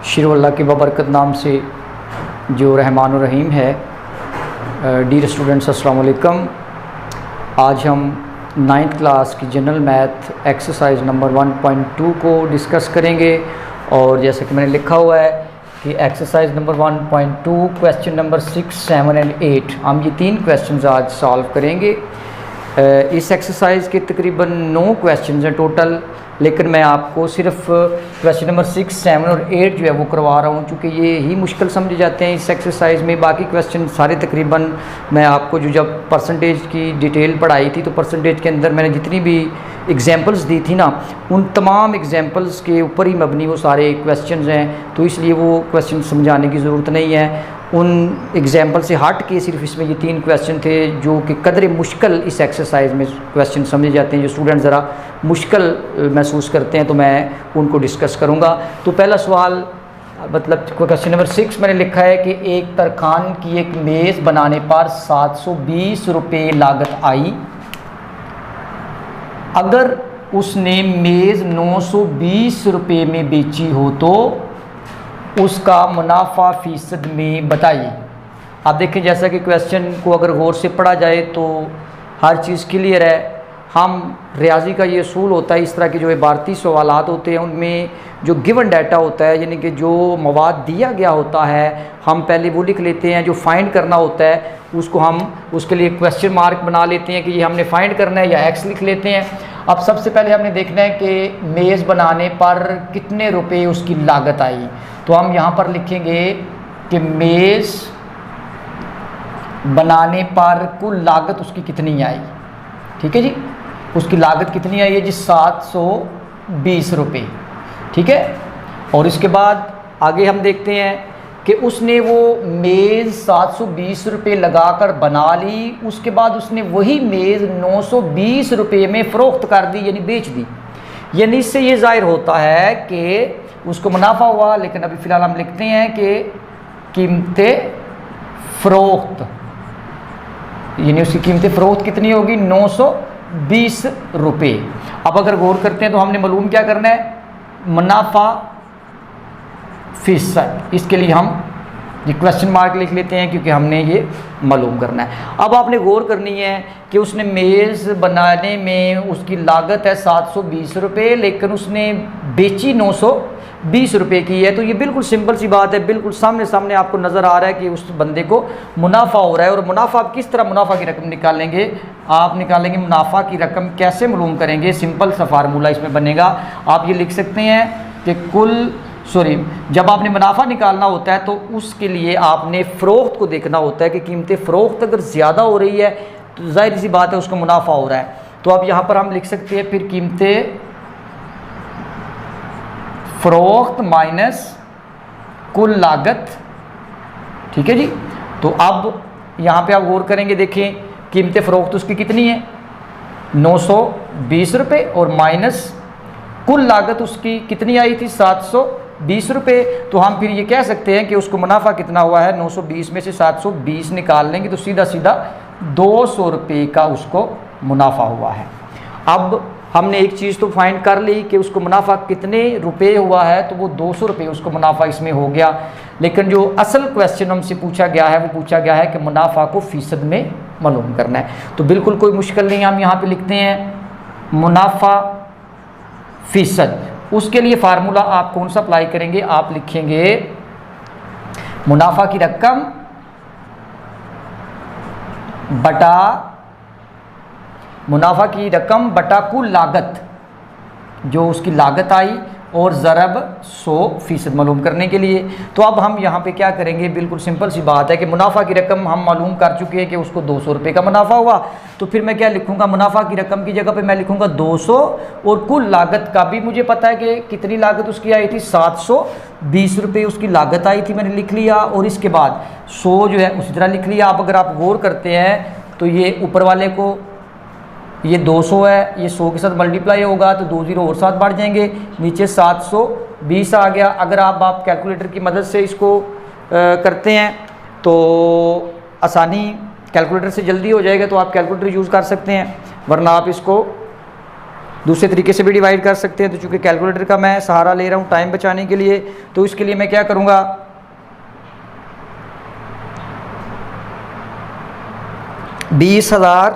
शुरू अल्लाह के बबरकत नाम से जो रहमान और रहीम है। डियर स्टूडेंट्स, अस्सलाम वालेकुम। आज हम 9th क्लास की जनरल मैथ एक्सरसाइज नंबर 1.2 को डिस्कस करेंगे। और जैसा कि मैंने लिखा हुआ है कि एक्सरसाइज नंबर 1.2 क्वेश्चन नंबर 6, 7 और 8, हम ये 3 क्वेश्चन आज सॉल्व करेंगे। इस एक्सरसाइज के तकरीबन 9 क्वेश्चन हैं टोटल, लेकिन मैं आपको सिर्फ क्वेश्चन नंबर 6, 7 और 8 जो है वो करवा रहा हूँ, क्योंकि ये ही मुश्किल समझे जाते हैं इस एक्सरसाइज में। बाकी क्वेश्चन सारे तकरीबन मैं आपको जब परसेंटेज की डिटेल पढ़ाई थी तो परसेंटेज के अंदर मैंने जितनी भी एग्जांपल्स दी थी ना, उन तमाम एग्जांपल्स के ऊपर ही मबनी वो सारे क्वेश्चंस हैं, तो इसलिए वो क्वेश्चन समझाने की ज़रूरत नहीं है। उन एग्जांपल से हट के सिर्फ इसमें ये 3 क्वेश्चन थे जो कि कदरे मुश्किल इस एक्सरसाइज में क्वेश्चन समझे जाते हैं, जो स्टूडेंट ज़रा मुश्किल महसूस करते हैं, तो मैं उनको डिस्कस करूँगा। तो पहला सवाल मतलब क्वेश्चन नंबर 6 मैंने लिखा है कि एक तरखान की एक मेज़ बनाने पर 720 रुपये लागत आई। अगर उसने मेज़ 920 रुपये में बेची हो तो उसका मुनाफा फ़ीसद में बताइए। आप देखें, जैसा कि क्वेश्चन को अगर गौर से पढ़ा जाए तो हर चीज़ क्लियर है। हम रियाजी का ये असूल होता है, इस तरह के जो इबारती सवालात होते हैं उनमें जो गिवन डाटा होता है, यानी कि जो मवाद दिया गया होता है, हम पहले वो लिख लेते हैं। जो फाइंड करना होता है उसको हम उसके लिए क्वेश्चन मार्क बना लेते हैं कि ये हमने फाइंड करना है, या एक्स लिख लेते हैं। अब सबसे पहले हमने देखना है कि मेज़ बनाने पर कितने रुपए उसकी लागत आई। तो हम यहाँ पर लिखेंगे कि मेज़ बनाने पर कुल लागत उसकी कितनी आई। ठीक है जी, उसकी लागत कितनी आई है जी? 720 रुपये। ठीक है। और इसके बाद आगे हम देखते हैं कि उसने वो मेज़ 720 रुपये लगाकर बना ली, उसके बाद उसने वही मेज़ 920 रुपये में फ़रोख्त कर दी, यानी बेच दी। यानी इससे ये ज़ाहिर होता है कि उसको मुनाफा हुआ। लेकिन अभी फ़िलहाल हम लिखते हैं कि कीमतें फ़रोख्त, यानी उसकी कीमतें फ़रोख्त कितनी होगी? 920 रुपये। अब अगर गौर करते हैं तो हमने मालूम क्या करना है? मुनाफा फ़ीसद। इसके लिए हम ये क्वेश्चन मार्क लिख लेते हैं क्योंकि हमने ये मालूम करना है। अब आपने गौर करनी है कि उसने मेज़ बनाने में उसकी लागत है 720 रुपये, लेकिन उसने बेची 920 रुपये की है। तो ये बिल्कुल सिंपल सी बात है, बिल्कुल सामने सामने आपको नज़र आ रहा है कि उस बंदे को मुनाफा हो रहा है। और मुनाफा आप किस तरह मुनाफा की रकम निकालेंगे? आप निकालेंगे मुनाफा की रकम कैसे मालूम करेंगे? सिंपल सा फार्मूला इसमें बनेगा। आप ये लिख सकते हैं कि जब आपने मुनाफा निकालना होता है तो उसके लिए आपने फ़रोख्त को देखना होता है कि कीमतें फ़रोख्त अगर ज़्यादा हो रही है तो ज़ाहिर सी बात है उसको मुनाफा हो रहा है। तो अब यहाँ पर हम लिख सकते हैं फिर कीमतें फ़रोख्त माइनस कुल लागत। ठीक है जी। तो अब यहाँ पे आप गौर करेंगे, देखें कीमतें फ़रोख्त उसकी कितनी है? 920 रुपये, और माइनस कुल लागत उसकी कितनी आई थी? 720 रुपये। तो हम फिर ये कह सकते हैं कि उसको मुनाफा कितना हुआ है? 920 में से 720 निकाल लेंगे तो सीधा सीधा 200 रुपये का उसको मुनाफा हुआ है। अब हमने एक चीज़ तो फाइंड कर ली कि उसको मुनाफा कितने रुपये हुआ है, तो वो 200 रुपये उसको मुनाफा इसमें हो गया। लेकिन जो असल क्वेश्चन हमसे पूछा गया है वो पूछा गया है कि मुनाफा को फ़ीसद में मालूम करना है। तो बिल्कुल कोई मुश्किल नहीं, हम यहाँ पे लिखते हैं मुनाफा फ़ीसद। उसके लिए फार्मूला आप कौन सा अप्लाई करेंगे? आप लिखेंगे मुनाफा की रकम बटा मुनाफा की रकम बटा कुल लागत, जो उसकी लागत आई, और ज़रब 100% मालूम करने के लिए। तो अब हम यहाँ पे क्या करेंगे? बिल्कुल सिंपल सी बात है कि मुनाफा की रकम हम मालूम कर चुके हैं कि उसको 200 रुपये का मुनाफा हुआ। तो फिर मैं क्या लिखूँगा? मुनाफा की रकम की जगह पे मैं लिखूँगा 200, और कुल लागत का भी मुझे पता है कि कितनी लागत उसकी आई थी? 720 रुपये उसकी लागत आई थी, मैंने लिख लिया। और इसके बाद 100 जो है उसी तरह लिख लिया। अब अगर आप गौर करते हैं तो ये ऊपर वाले को ये 200 है, ये 100 के साथ मल्टीप्लाई होगा तो 2 0 और 7 बढ़ जाएंगे, नीचे 720 आ गया। अगर आप कैलकुलेटर की मदद से इसको करते हैं तो आसानी, कैलकुलेटर से जल्दी हो जाएगा, तो आप कैलकुलेटर यूज़ कर सकते हैं। वरना आप इसको दूसरे तरीके से भी डिवाइड कर सकते हैं। तो चूँकि कैलकुलेटर का मैं सहारा ले रहा हूँ टाइम बचाने के लिए, तो इसके लिए मैं क्या करूँगा, 20,000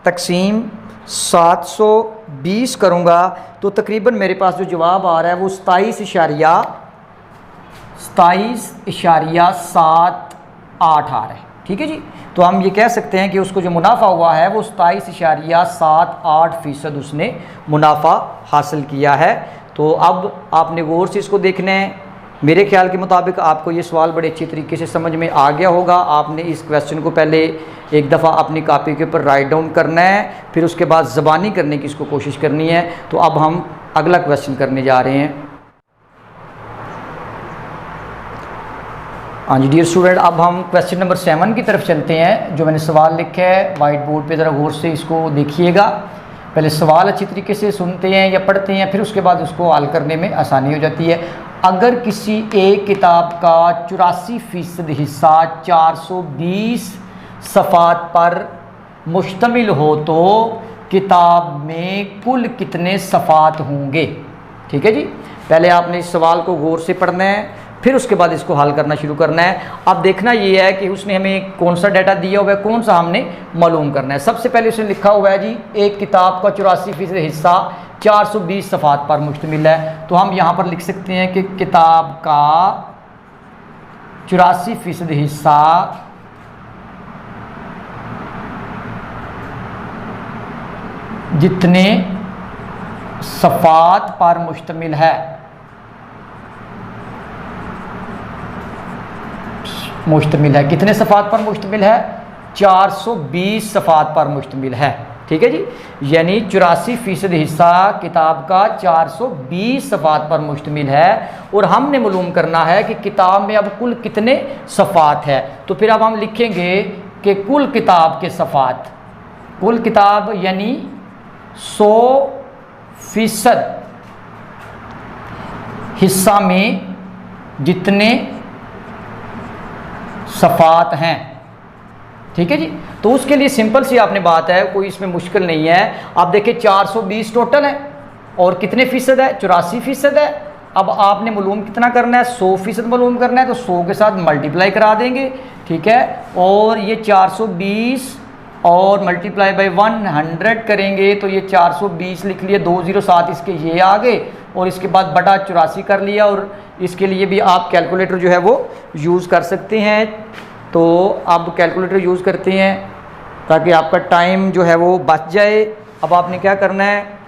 तकसीम 720 करूँगा तो तकरीबन मेरे पास जो जवाब आ रहा है वो 27.78 आ रहा है। ठीक है जी। तो हम ये कह सकते हैं कि उसको जो मुनाफा हुआ है वो 27.78% उसने मुनाफा हासिल किया है। तो अब आपने गौर से इसको देखना है। मेरे ख्याल के मुताबिक आपको ये सवाल बड़े अच्छे तरीके से समझ में आ गया होगा। आपने इस क्वेश्चन को पहले एक दफ़ा अपनी कॉपी के ऊपर राइट डाउन करना है, फिर उसके बाद ज़बानी करने की इसको कोशिश करनी है। तो अब हम अगला क्वेश्चन करने जा रहे हैं। हाँ जी डियर स्टूडेंट, अब हम क्वेश्चन नंबर 7 की तरफ चलते हैं। जो मैंने सवाल लिखा है वाइट बोर्ड पे, ज़रा गौर से इसको देखिएगा। पहले सवाल अच्छी तरीके से सुनते हैं या पढ़ते हैं, फिर उसके बाद उसको हल करने में आसानी हो जाती है। अगर किसी एक किताब का 84% हिस्सा 420 सफ़ात पर मुश्तमिल हो तो किताब में कुल कितने सफ़ात होंगे। ठीक है जी। पहले आपने इस सवाल को गौर से पढ़ना है, फिर उसके बाद इसको हल करना शुरू करना है। अब देखना ये है कि उसने हमें कौन सा डाटा दिया हुआ है, कौन सा हमने मालूम करना है। सबसे पहले उसने लिखा हुआ है जी एक किताब का 84% हिस्सा 420 सफ़ात पर मुश्तमिल है। तो हम यहाँ पर लिख सकते हैं कि किताब का 84% हिस्सा जितने सफ़ात पर मुश्तमिल है, कितने सफ़ात पर मुश्तमिल है, 420 सफ़ात पर मुश्तमिल है। ठीक है जी। यानी 84% हिस्सा किताब का 420 सफ़ात पर मुश्तमिल है और हमने मालूम करना है कि किताब में अब कुल कितने सफ़ात है। तो फिर अब हम लिखेंगे कि कुल किताब के सफ़ात, कुल किताब यानी 100% हिस्सा में जितने सफ़ात हैं। ठीक है जी। तो उसके लिए सिंपल सी आपने बात है, कोई इसमें मुश्किल नहीं है। आप देखिए 420 टोटल है और कितने फ़ीसद है, 84% है। अब आपने मालूम कितना करना है, 100% मालूम करना है। तो 100 के साथ मल्टीप्लाई करा देंगे। ठीक है। और ये 420 और मल्टीप्लाई बाय 100 करेंगे तो ये 420 लिख लिए, 207 इसके ये आ गए और इसके बाद बटा 84 कर लिया। और इसके लिए भी आप कैलकुलेटर जो है वो यूज़ कर सकते हैं। तो अब कैलकुलेटर यूज़ करते हैं ताकि आपका टाइम जो है वो बच जाए। अब आपने क्या करना है,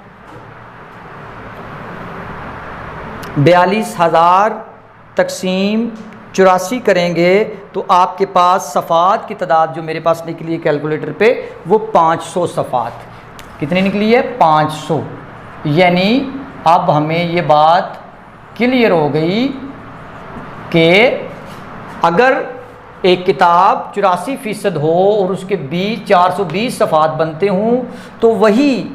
42,000 तकसीम 84 करेंगे तो आपके पास सफ़ात की तादाद जो मेरे पास निकली है कैलकुलेटर पे वो 500 सफ़ात। कितनी निकली है, 500। यानी अब हमें ये बात क्लियर हो गई कि अगर एक किताब 84% हो और उसके 420 सफ़ात बनते हों तो वही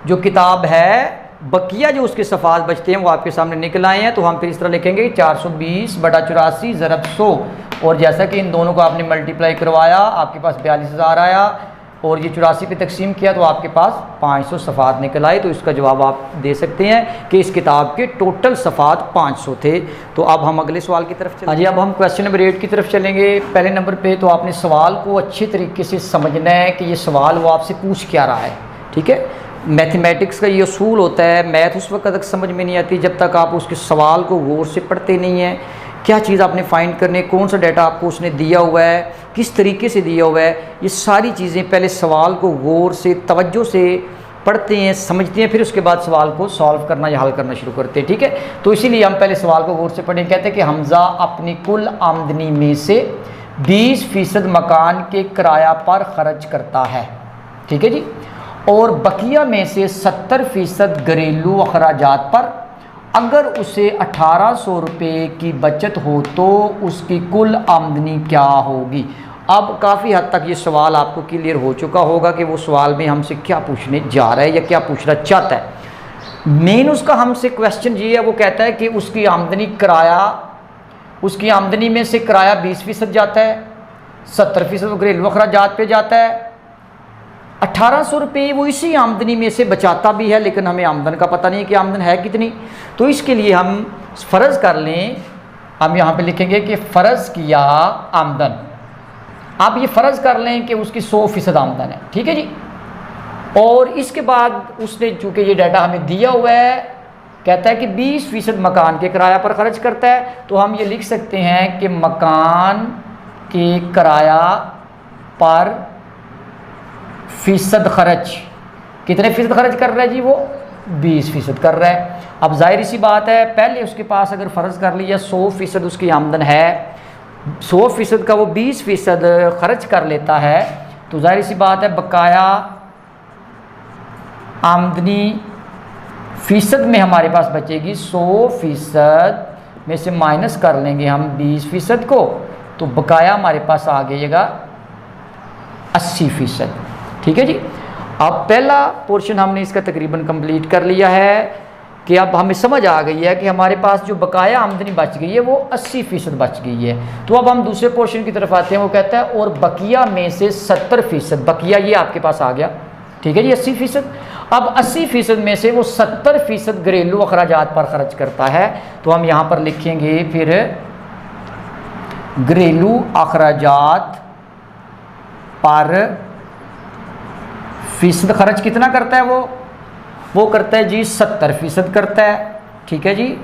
जो किताब है बकिया जो उसके सफ़ात बचते हैं वो आपके सामने निकल आए हैं। तो हम फिर इस तरह लिखेंगे 420 बटा 84 ज़रब 100। और जैसा कि इन दोनों को आपने मल्टीप्लाई करवाया आपके पास 42,000 आया और ये 84 पे तकसीम किया तो आपके पास 500 सफ़ात निकल आए। तो इसका जवाब आप दे सकते हैं कि इस किताब के टोटल सफ़ात 500 थे। तो अब हम अगले सवाल की तरफ चलेंगे। हाँ जी, अब हम क्वेश्चन नंबर 8 की तरफ चलेंगे। पहले नंबर पे तो आपने सवाल को अच्छे तरीके से समझना है कि ये सवाल वो आपसे पूछ क्या रहा है। ठीक है। मैथमेटिक्स का ये असूल होता है, मैथ उस वक्त तक समझ में नहीं आती जब तक आप उसके सवाल को गौर से पढ़ते नहीं हैं। क्या चीज़ आपने फाइंड करनी है, कौन सा डाटा आपको उसने दिया हुआ है, किस तरीके से दिया हुआ है, ये सारी चीज़ें पहले सवाल को गौर से तवज्जो से पढ़ते हैं, समझते हैं, फिर उसके बाद सवाल को सॉल्व करना या हल करना शुरू करते हैं। ठीक है। तो इसीलिए हम पहले सवाल को गौर से पढ़ें। कहते हैं कि हमज़ा अपनी कुल आमदनी में से 20% मकान के किराया पर खर्च करता है। ठीक है जी। और बकिया में से 70% घरेलू अखराजात पर। अगर उसे 1800 रुपये की बचत हो तो उसकी कुल आमदनी क्या होगी। अब काफ़ी हद तक ये सवाल आपको क्लियर हो चुका होगा कि वो सवाल में हमसे क्या पूछने जा रहा है या क्या पूछना चाहता है। मेन उसका हमसे क्वेश्चन ये है, वो कहता है कि उसकी आमदनी किराया, उसकी आमदनी में से किराया 20% जाता है, 70% घरेलू अखराजात पे जाता है, 1800 रुपये वो इसी आमदनी में से बचाता भी है, लेकिन हमें आमदन का पता नहीं कि आमदन है कितनी। तो इसके लिए हम फ़र्ज़ कर लें, हम यहाँ पे लिखेंगे कि फ़र्ज़ किया आमदन। आप ये फ़र्ज़ कर लें कि उसकी 100% आमदन है, ठीक है जी। और इसके बाद उसने चूँकि ये डाटा हमें दिया हुआ है, कहता है कि 20% मकान के किराया पर ख़र्च करता है, तो हम ये लिख सकते हैं कि मकान के किराया पर फ़ीसद खर्च, कितने फ़ीसद खर्च कर रहा है जी? वो 20% कर रहा है। अब जाहिर सी बात है, पहले उसके पास अगर फ़र्ज़ कर लिया 100% उसकी आमदन है, 100% का वो 20% खर्च कर लेता है, तो जाहिर सी बात है बकाया आमदनी फ़ीसद में हमारे पास बचेगी 100% में से माइनस कर लेंगे हम 20% को, तो बकाया हमारे पास आ जाएगा 80%, ठीक है जी। अब पहला पोर्शन हमने इसका तकरीबन कंप्लीट कर लिया है कि अब हमें समझ आ गई है कि हमारे पास जो बकाया आमदनी बच गई है वो 80% बच गई है। तो अब हम दूसरे पोर्शन की तरफ आते हैं। वो कहता है और बकिया में से 70%, बकिया ये आपके पास आ गया, ठीक है जी, 80%। अब 80% में से वो 70% घरेलू अखराजात पर खर्च करता है, तो हम यहाँ पर लिखेंगे फिर घरेलू अखराजात पर फ़ीसद खर्च कितना करता है? वो करता है जी 70% करता है, ठीक है जी।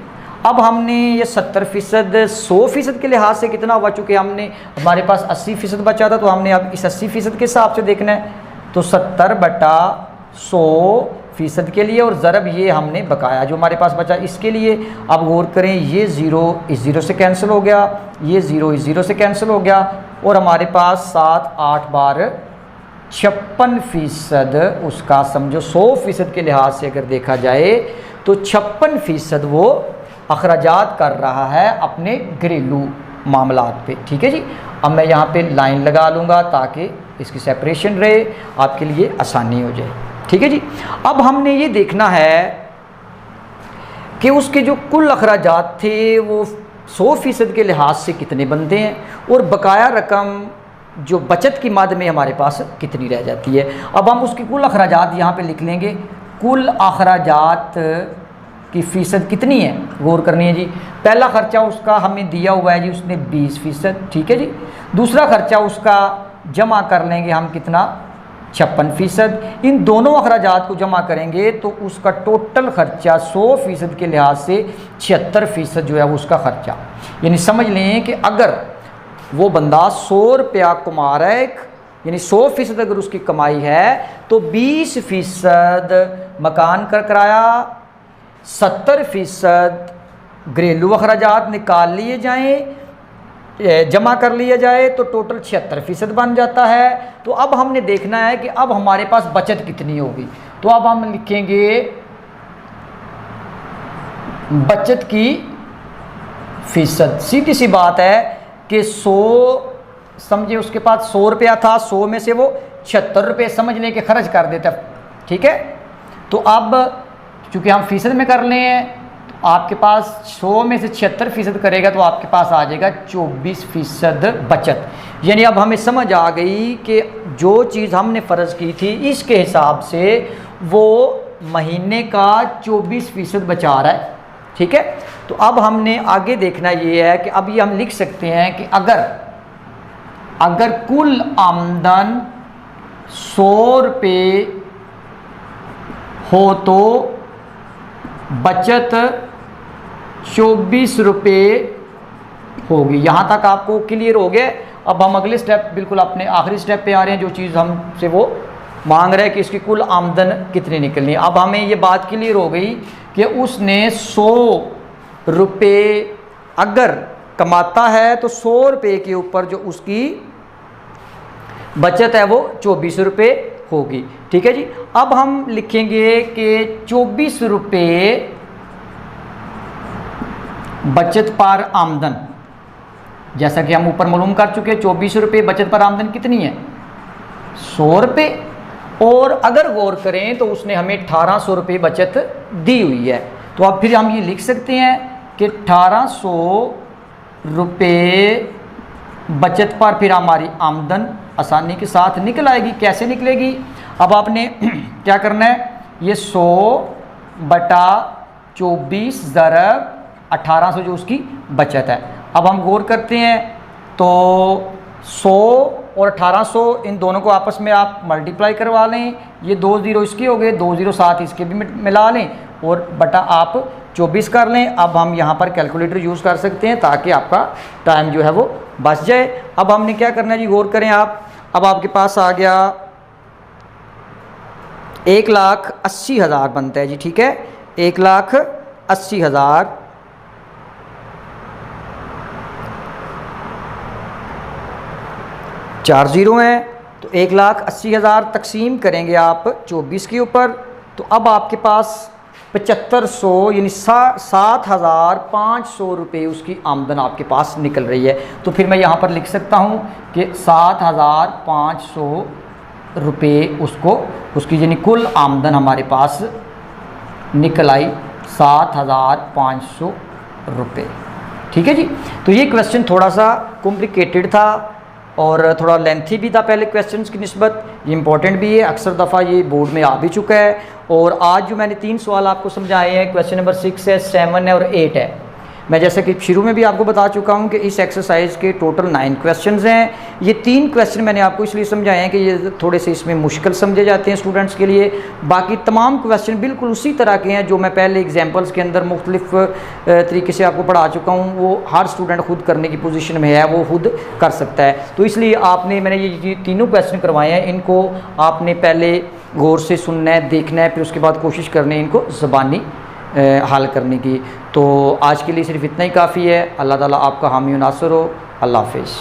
अब हमने ये 70% 100% के लिहाज से कितना हुआ, चूँकि हमने हमारे पास 80% बचा था, तो हमने अब इस 80% के हिसाब से देखना है, तो 70/100% के लिए, और ज़रब ये हमने बकाया जो हमारे पास बचा इसके लिए। अब गौर करें, ये 0 इस 0 से कैंसिल हो गया, ये 0 इस 0 से कैंसिल हो गया, और हमारे पास 7 8 बार 56% उसका समझो 100% के लिहाज से अगर देखा जाए तो 56% वो अखराजात कर रहा है अपने घरेलू मामलात पे, ठीक है जी। अब मैं यहाँ पे लाइन लगा लूँगा ताकि इसकी सेपरेशन रहे, आपके लिए आसानी हो जाए, ठीक है जी। अब हमने ये देखना है कि उसके जो कुल अखराजात थे वो 100% के लिहाज से कितने बनते हैं, और बकाया रकम जो बचत की मद में हमारे पास कितनी रह जाती है। अब हम उसकी कुल अखराजात यहाँ पे लिख लेंगे। कुल अखराजात की फ़ीसद कितनी है, गौर करनी है जी। पहला खर्चा उसका हमें दिया हुआ है जी, उसने 20%, ठीक है जी। दूसरा खर्चा उसका जमा कर लेंगे हम कितना, 56%। इन दोनों अखराजात को जमा करेंगे तो उसका टोटल खर्चा 100% के लिहाज से 76% जो है वो उसका खर्चा। यानी समझ लें कि अगर वो बंदा 100 रुपया कमा रहा है, यानी 100% अगर उसकी कमाई है, तो 20% मकान का किराया, 70% घरेलू अखराजात निकाल लिए जाएं, जमा कर लिया जाए, तो टोटल 76% बन जाता है। तो अब हमने देखना है कि अब हमारे पास बचत कितनी होगी। तो अब हम लिखेंगे बचत की फ़ीसद। सीधी सी बात है कि 100 समझे उसके पास 100 रुपया था, 100 में से वो 76 रुपये समझ लें कि खर्च कर देता, ठीक है। तो अब चूँकि हम फ़ीसद में कर लें हैं, तो आपके पास 100 में से 76% करेगा तो आपके पास आ जाएगा 24% बचत। यानी अब हमें समझ आ गई कि जो चीज़ हमने फ़र्ज़ की थी इसके हिसाब से वो महीने का 24% बचा रहा है, ठीक है। तो अब हमने आगे देखना ये है कि अब ये हम लिख सकते हैं कि अगर कुल आमदन 100 रुपये हो तो बचत 24 रुपये होगी। यहाँ तक आपको क्लियर हो गया। अब हम अगले स्टेप, बिल्कुल अपने आखिरी स्टेप पे आ रहे हैं, जो चीज़ हमसे वो मांग रहे हैं कि इसकी कुल आमदन कितनी निकलनी है। अब हमें ये बात क्लियर हो गई कि उसने 100 रुपये अगर कमाता है तो 100 रुपये के ऊपर जो उसकी बचत है वो 24 रुपये होगी, ठीक है जी। अब हम लिखेंगे कि 24 रुपये बचत पर आमदन, जैसा कि हम ऊपर मालूम कर चुके हैं 24 रुपये बचत पर आमदन कितनी है, 100 रुपये। और अगर गौर करें तो उसने हमें 1800 रुपये बचत दी हुई है। तो अब फिर हम ये लिख सकते हैं कि 1800 रुपये बचत पर फिर हमारी आमदन आसानी के साथ निकल आएगी। कैसे निकलेगी, अब आपने क्या करना है, ये 100 बटा 24 ज़रब 1800 जो उसकी बचत है। अब हम गौर करते हैं तो 100 और 1800 इन दोनों को आपस में आप मल्टीप्लाई करवा लें, ये 2 ज़ीरो इसके हो गए, 2 ज़ीरो साथ इसके भी मिला लें और बटा आप 24 कर लें। अब हम यहाँ पर कैलकुलेटर यूज़ कर सकते हैं ताकि आपका टाइम जो है वो बच जाए। अब हमने क्या करना है जी, गौर करें आप। अब आपके पास आ गया 1,80,000 बनता है जी, ठीक है, 1,80,000 4 ज़ीरो हैं तो 1,80,000 तकसीम करेंगे आप 24 के ऊपर, तो अब आपके पास 7500 यानी 7,500 रुपये उसकी आमदन आपके पास निकल रही है। तो फिर मैं यहाँ पर लिख सकता हूँ कि 7,500 रुपये उसकी यानी कुल आमदन हमारे पास निकल आई 7,500 रुपये। ठीक है जी। तो ये क्वेश्चन थोड़ा सा कॉम्प्लिकेटेड था और थोड़ा लेंथी भी था पहले क्वेश्चंस की निस्बत, ये इंपॉर्टेंट भी है, अक्सर दफ़ा ये बोर्ड में आ भी चुका है। और आज जो मैंने 3 सवाल आपको समझाए हैं, क्वेश्चन नंबर 6 है, 7 है और 8 है। मैं जैसे कि शुरू में भी आपको बता चुका हूं कि इस एक्सरसाइज के टोटल 9 क्वेश्चंस हैं। ये 3 क्वेश्चन मैंने आपको इसलिए समझाए हैं कि ये थोड़े से इसमें मुश्किल समझे जाते हैं स्टूडेंट्स के लिए। बाकी तमाम क्वेश्चन बिल्कुल उसी तरह के हैं जो मैं पहले एग्जाम्पल्स के अंदर मुख्तलिफ तरीके से आपको पढ़ा चुका हूँ। वो हर स्टूडेंट खुद करने की पोजीशन में है, वो खुद कर सकता है। तो इसलिए मैंने ये तीनों क्वेश्चन करवाए हैं, इनको आपने पहले गौर से सुनना है, देखना है, फिर उसके बाद कोशिश करनी है इनको ज़बानी हल करने की। तो आज के लिए सिर्फ इतना ही काफ़ी है। अल्लाह ताला आपका हामी नासर हो। अल्लाह हाफ़िज़।